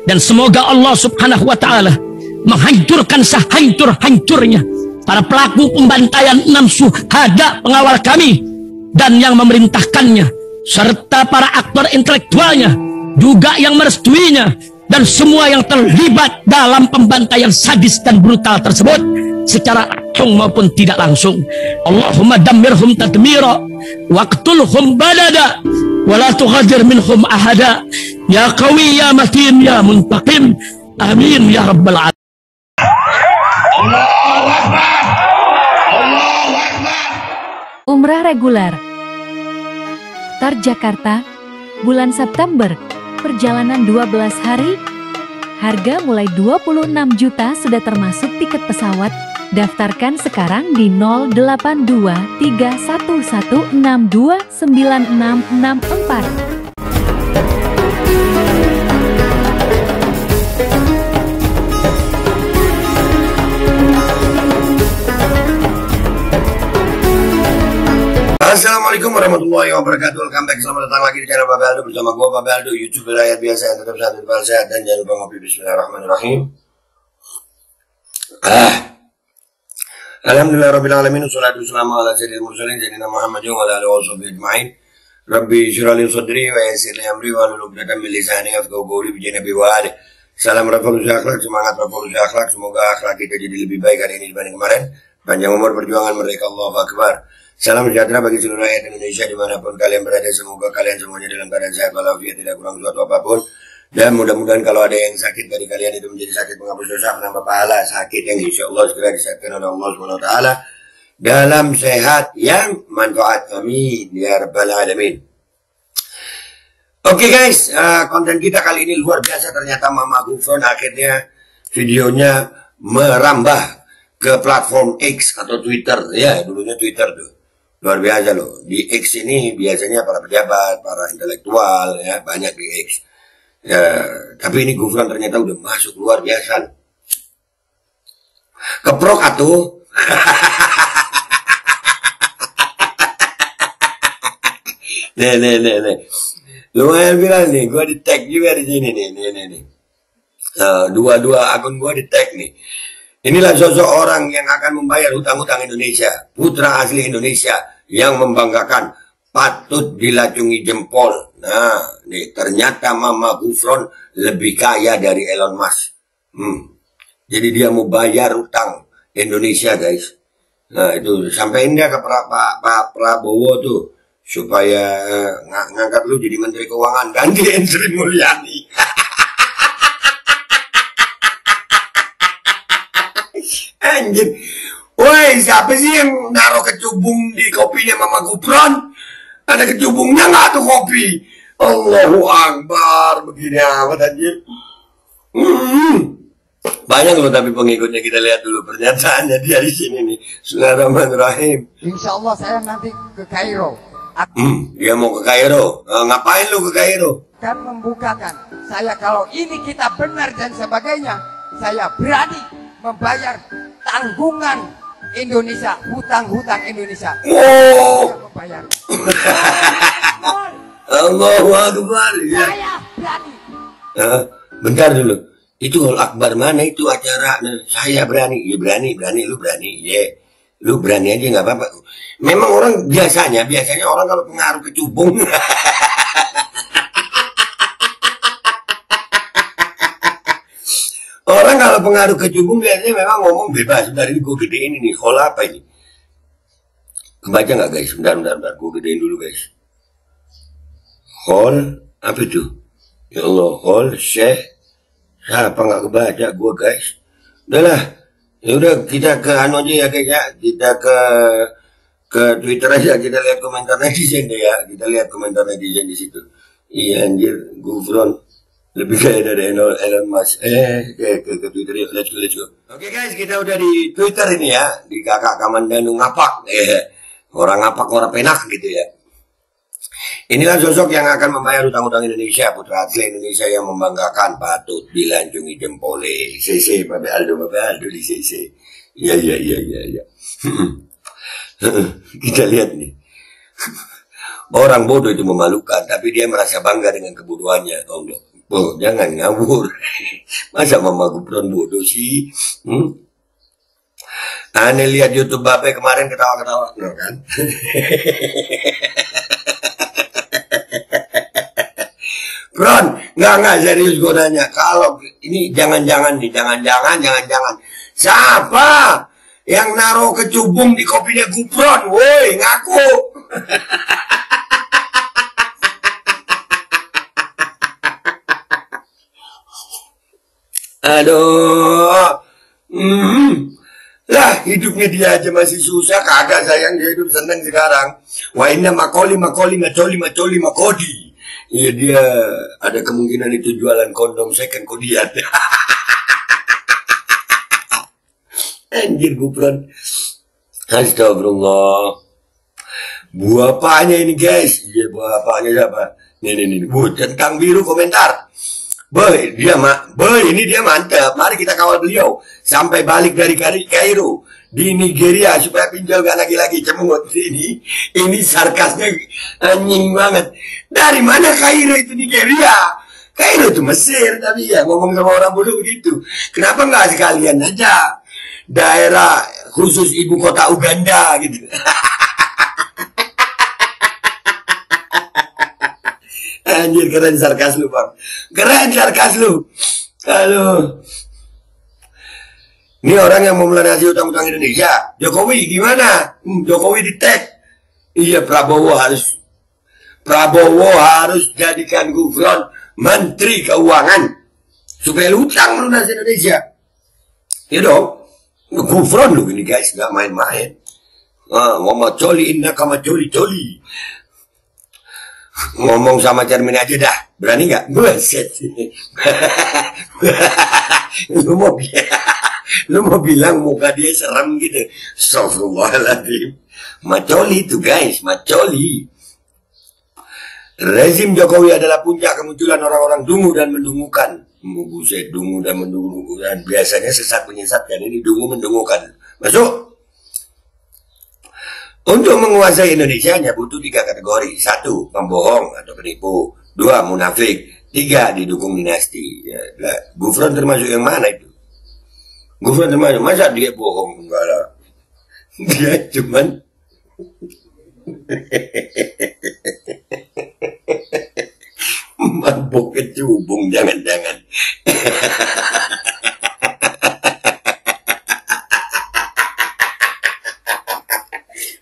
Dan semoga Allah subhanahu wa ta'ala menghancurkan sehancur-hancurnya para pelaku pembantaian 6 syuhada pengawal kami dan yang memerintahkannya, serta para aktor intelektualnya juga yang merestuinya, dan semua yang terlibat dalam pembantaian sadis dan brutal tersebut secara langsung maupun tidak langsung. Allahumma dammirhum tadmira waqtulhum badada wala tughadir minhum ahada ya qawi ya matin ya muntaqim amin ya rabbal alamin. Allahu Akbar. Allahu Akbar. Umrah reguler Tar Jakarta bulan September, perjalanan 12 hari, harga mulai 26 juta sudah termasuk tiket pesawat. Daftarkan sekarang di 082311629664. Assalamualaikum warahmatullahi wabarakatuh. Welcome back, selamat datang lagi di channel Babe Aldo bersama gue Babe Aldo, YouTube rakyat biasa yang tetap sehat dan jangan lupa ngopi. Bismillahirrahmanirrahim. Alhamdulillah rabbil alamin, wassalatu wassalamu ala sayyidil mursalin sayyidina Muhammadin wa ala alihi washabihi ajmain. Rabbi shrah li sadri wa yassir li amri wa hlul 'uqdatam min lisani yafqahu qawli bi janabi wa ali. Salam revolusi akhlak, semangat revolusi akhlak. Semoga akhlak kita jadi lebih baik hari ini dibanding kemarin. Panjang umur, perjuangan merdeka, Allahu Akbar. Salam sejahtera bagi seluruh rakyat Indonesia dimanapun kalian berada. Semoga kalian semuanya dalam keadaan sehat walafiat, tidak kurang suatu apapun. Dan mudah-mudahan kalau ada yang sakit dari kalian itu menjadi sakit penghapus dosa, menambah pahala, sakit yang insya Allah segera disehatkan oleh Allah SWT dalam sehat yang manfaat. Amin ya rabbal alamin. Oke guys, konten kita kali ini luar biasa. Ternyata Mama Gufron akhirnya videonya merambah ke platform X atau Twitter. Ya, dulunya Twitter tuh. Luar biasa loh. Di X ini biasanya para pejabat, para intelektual, ya banyak di X. Ya, tapi ini Gufron ternyata udah masuk, luar biasa loh. Keprok atuh. Nih. Lumayan bilang nih, gue di tag juga di sini nih. Dua akun gue di tag nih. Inilah sosok orang yang akan membayar hutang-hutang Indonesia, putra asli Indonesia yang membanggakan, patut dilacungi jempol. Nah, nih ternyata Mama Gufron lebih kaya dari Elon Musk. Jadi dia mau bayar hutang Indonesia, guys. Nah, itu sampai dia ke Pak Prabowo tuh supaya ngangkat lu jadi Menteri Keuangan, gantiin Sri Mulyani. Anjir. Woi, siapa sih yang naruh kecubung di kopinya Mama Gufron? Ada kecubungnya nggak tuh kopi? Allahu Akbar, begini amat anjir. Banyak loh tapi pengikutnya, kita lihat dulu pernyataannya dia di sini nih. Bismillahirrahmanirrahim. Insya Allah saya nanti ke Kairo. Dia mau ke Kairo. Ngapain lu ke Kairo? Akan membukakan. Saya kalau ini kita benar dan sebagainya, saya berani membayar tanggungan Indonesia, hutang-hutang Indonesia. Oh. Membayar. Allahu Akbar. Ya. Saya berani. Bentar dulu. Itu All Akbar mana itu acara? Saya berani. Ya berani, lu berani. Ya. Lu berani aja nggak apa-apa. Memang orang biasanya orang kalau pengaruh kecubung. Orang kalau pengaruh kecubung biasanya memang ngomong bebas. Bentar ini gue gedein ini. Hol apa ini? Kebaca nggak guys? Bentar. Gue gedein dulu guys. Hol apa itu? Ya Allah, hol syekh. Siapa nggak kebaca gue guys? Udahlah. Ya udah kita ke anu aja ya guys ya. Kita ke Twitter aja, kita lihat komentar netizen deh ya. Kita lihat komentar netizen di situ. Iya anjir, Gufron lebih kaya dari Elon Musk. Ke Twitter ya, let's go. Oke guys, kita udah di Twitter ini ya, di Kakak Kamandanu ngapak. Orang ngapak, orang penak gitu ya. Inilah sosok yang akan membayar hutang-hutang Indonesia, putra asli Indonesia yang membanggakan, patut dilanjungi jempole. CC Babe Aldo di CC. Iya. Kita lihat nih. Orang bodoh itu memalukan, tapi dia merasa bangga dengan kebodohannya. Oh, Oh, jangan ngawur. Masa Mama Gufron bodoh sih? Aneh lihat YouTube Bape kemarin ketawa-ketawa, no, kan? Bron, nggak serius gue nanya. Kalau ini jangan-jangan nih, jangan-jangan. Siapa yang naruh kecubung di kopinya Gufron? Woi, ngaku. Aduh. Lah, hidupnya dia aja masih susah. Kagak sayang, dia hidup seneng sekarang. Wa inna makoli makodi. Iya, dia ada kemungkinan itu jualan kondom second kodiat. Anjir Gufron. Astagfirullah. Buah apanya ini guys? Iya, buah apanya siapa? Nih. Centang biru komentar. Boy, ini dia mantap. Mari kita kawal beliau sampai balik dari Kairo di Nigeria supaya pinjol gak lagi cemungut. Ini sarkasnya anjing banget. Dari mana Kairo itu Nigeria? Kairo itu Mesir, tapi ya ngomong sama orang bodoh begitu. Kenapa nggak sekalian aja daerah khusus ibu kota Uganda gitu? Anjir, keren sarkas lu bang. Keren sarkas lu. Halo. Ini orang yang mau melunasi utang-utang Indonesia. Jokowi gimana? Jokowi di-tag. Iya, Prabowo harus jadikan Gufron Menteri Keuangan supaya utang melunasi Indonesia. Ya dong. Gufron lu ini guys, nggak main-main. Mama coli inna kama coli. Ngomong sama cermin aja dah. Berani nggak? Buset. Lu mau bilang muka dia serem gitu. Astagfirullahaladzim. Macoli itu guys, macoli. Rezim Jokowi adalah puncak kemunculan orang-orang dungu dan mendungukan. Buset, dungu dan mendungukan. Biasanya sesat menyesatkan, ini dungu mendungukan. Masuk. Untuk menguasai Indonesia hanya butuh 3 kategori. 1, pembohong atau penipu. 2, munafik. 3, didukung dinasti. Ya, Gufron termasuk yang mana itu? Gufron termasuk, masa dia bohong? Enggak lah. Dia cuman mabuk kecubung, jangan-jangan.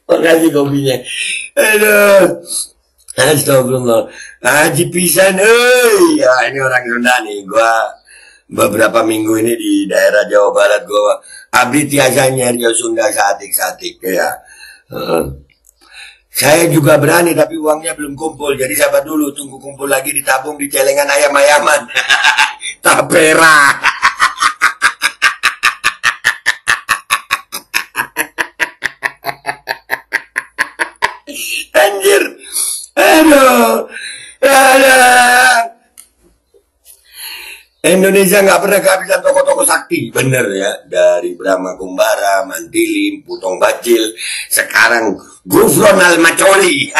Makasih kopinya. Aduh. Astagfirullah. Haji pisan, ya ini orang Sunda nih. Gua beberapa minggu ini di daerah Jawa Barat, gua abdi tiasa nyari Sunda satik-satik ya. Saya juga berani tapi uangnya belum kumpul. Jadi sabar dulu, tunggu kumpul lagi ditabung di celengan ayam-ayaman. Tapera. Anjir. Aduh. Indonesia nggak pernah kehabisan toko-toko sakti, bener ya. Dari Brahma Kumbara, Mandilim, Putong Bajil, sekarang Gufron Al-Macoli.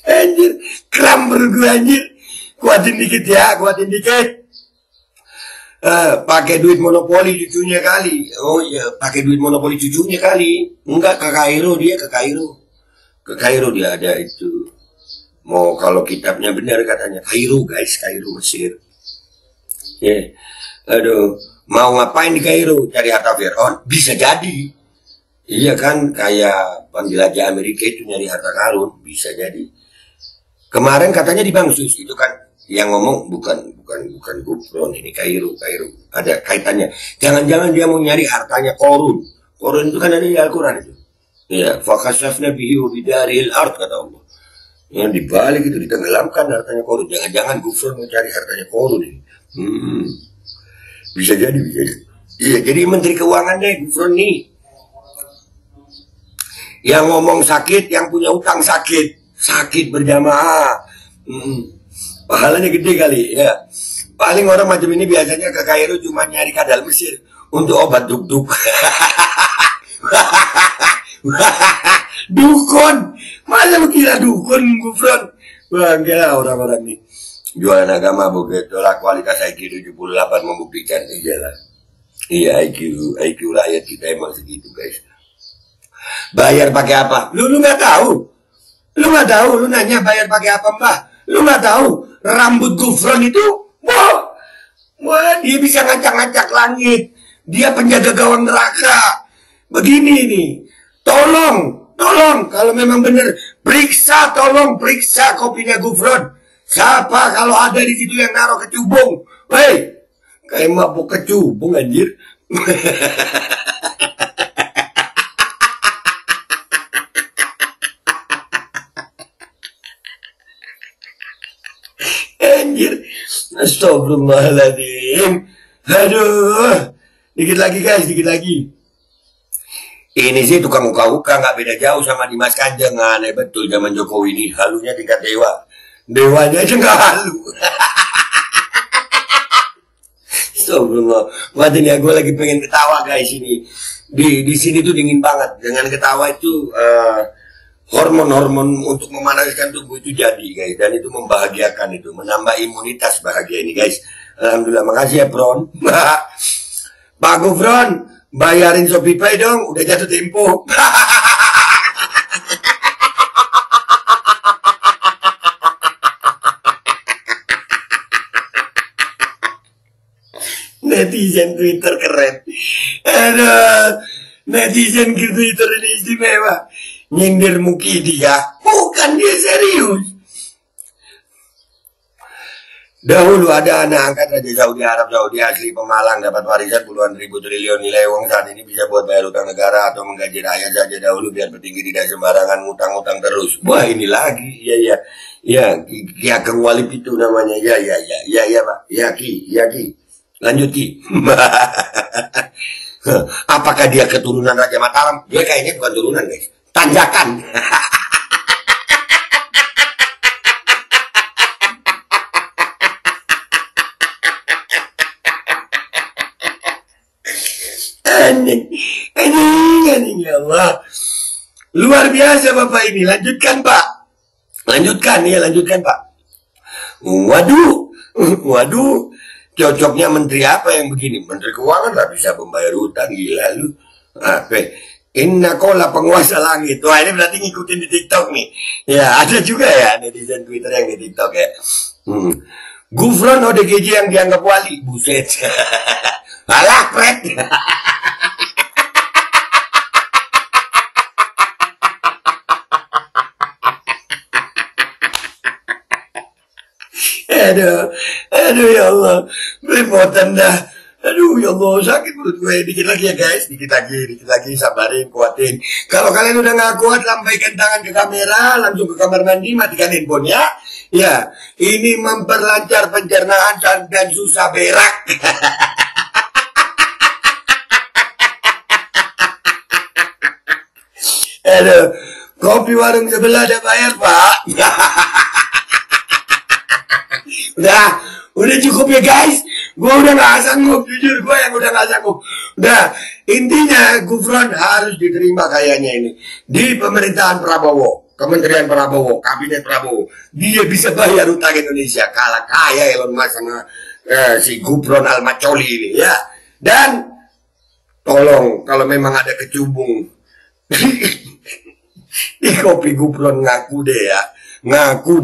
Anjir, kram gue anjir. Kuatin dikit ya, kuatin dikit. Pakai duit monopoli cucunya kali. Oh iya, pakai duit monopoli cucunya kali. Enggak, ke Kairo dia, ke Kairo. Ke Kairo dia ada itu. Mau kalau kitabnya benar katanya Kairo guys, Kairo Mesir. Ya, aduh, mau ngapain di Kairo? Cari harta Fir'aun? Bisa jadi. Iya kan, kayak penjelajah Amerika itu nyari harta karun, bisa jadi. Kemarin katanya di Bangsus itu kan. Yang ngomong bukan Gufron, ini Kairo. Ada kaitannya. Jangan-jangan dia mau nyari hartanya Korun. Korun itu kan ada di Al-Quran itu. Ya, fakashafna bihi wa bidaril ard kata Allah. Yang dibalik itu ditenggelamkan hartanya Korun. Jangan-jangan Gufron mau cari hartanya Korun ini. Bisa jadi. Iya, jadi Menteri Keuangan deh Gufron nih. Yang ngomong sakit, yang punya utang sakit. Sakit berjamaah. Pahalanya gede kali ya. Paling orang macam ini biasanya ke Kairo cuma nyari kadal Mesir untuk obat duk-duk. Dukun. Masa lu kira dukun, Gufron? Bangga orang-orang nih. Jualan agama begitu lah, kualitas IQ 78 membuktikan. Iyalah. Iya, IQ rakyat kita emang segitu, guys. Bayar pakai apa? Lu nggak tahu. Lu nggak tahu, lu nanya bayar pakai apa, Mbak? Lu nggak tahu, rambut Gufron itu, wah, dia bisa ngacak-ngacak langit. Dia penjaga gawang neraka. Begini nih, tolong, kalau memang benar, tolong periksa kopinya Gufron. Siapa kalau ada di situ yang naruh kecubung? Hei, kayak mabuk kecubung anjir. Anjir. Astagfirullahaladzim. Aduh. Dikit lagi guys, dikit lagi. Ini sih tukang uka-uka, nggak beda jauh sama Dimas Kanjeng. Aneh betul zaman Jokowi ini. Halunya tingkat dewa. Dewanya aja nggak halu. Astagfirullah. Waduh nih, gue lagi pengen ketawa guys ini. Di sini tuh dingin banget. Dengan ketawa itu hormon-hormon untuk memanaskan tubuh itu jadi guys, dan itu membahagiakan, itu menambah imunitas bahagia ini guys. Alhamdulillah, makasih ya Bron. Pak Gufron, bayarin Shopee dong, udah jatuh tempo. Netizen Twitter keren. Aduh, netizen Twitter ini istimewa. Nyindir Mukidi ya, bukan dia serius. Dahulu ada anak angkat Raja Saudi Arab Saudi asli Pemalang, dapat warisan puluhan ribu triliun nilai uang. Saat ini bisa buat bayar utang negara atau menggaji rakyat saja. Dahulu biar petinggi tidak sembarangan ngutang-ngutang terus. Wah ini lagi, ya Ki Ageng Walip itu namanya. Ya Pak, ya Ki, lanjut Ki. Apakah dia keturunan Raja Mataram? Dia kayaknya bukan turunan guys, tanjakan. Anjing ya Allah. Luar biasa Bapak ini. Lanjutkan Pak. Lanjutkan Pak. Waduh. Cocoknya menteri apa yang begini? Menteri keuangan lah bisa membayar utang. Gila lu. Apa? Inna kola penguasa langit. Wah ini berarti ngikutin di TikTok nih. Ya ada juga ya netizen Twitter yang di TikTok ya. Gufron ODGJ yang dianggap wali. Buset. Alah pret. Aduh ya Allah, belepotan dah. Aduh ya Allah, sakit perut gue. Dikit lagi ya guys, dikit lagi, sabarin, kuatin. Kalau kalian udah gak kuat, lambaikan tangan ke kamera, langsung ke kamar mandi, matikan handphone ya. Ya, ini memperlancar pencernaan dan susah berak. Aduh, kopi warung sebelah ada bayar Pak. Udah cukup ya guys. Gue udah gak sanggup, jujur gue yang udah gak sanggup. Udah, intinya Gufron harus diterima kayaknya ini di pemerintahan Prabowo, Kementerian Prabowo, Kabinet Prabowo. Dia bisa bayar utang Indonesia. Kalah kaya Elon Musk sama si Gufron Al-Macoli ini ya. Dan tolong kalau memang ada kecubung di kopi Gufron, ngaku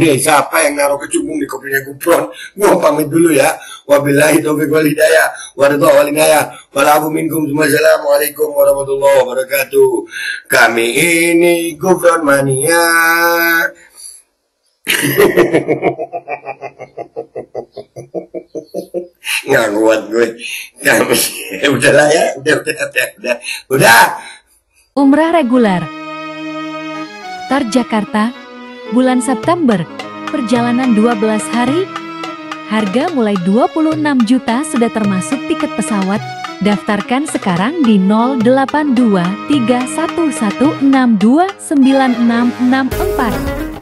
deh siapa yang naruh kecubung di kopinya Gufron. Gua pamit dulu ya. Wabillahi taufiq wal hidayah. Wassalamualaikum warahmatullahi wabarakatuh. Kami ini Gufron Mania. Nggak kuat gue. Udahlah ya. Udah. Umrah reguler Jakarta bulan September, perjalanan 12 hari, harga mulai 26 juta sudah termasuk tiket pesawat. Daftarkan sekarang di 082311629664.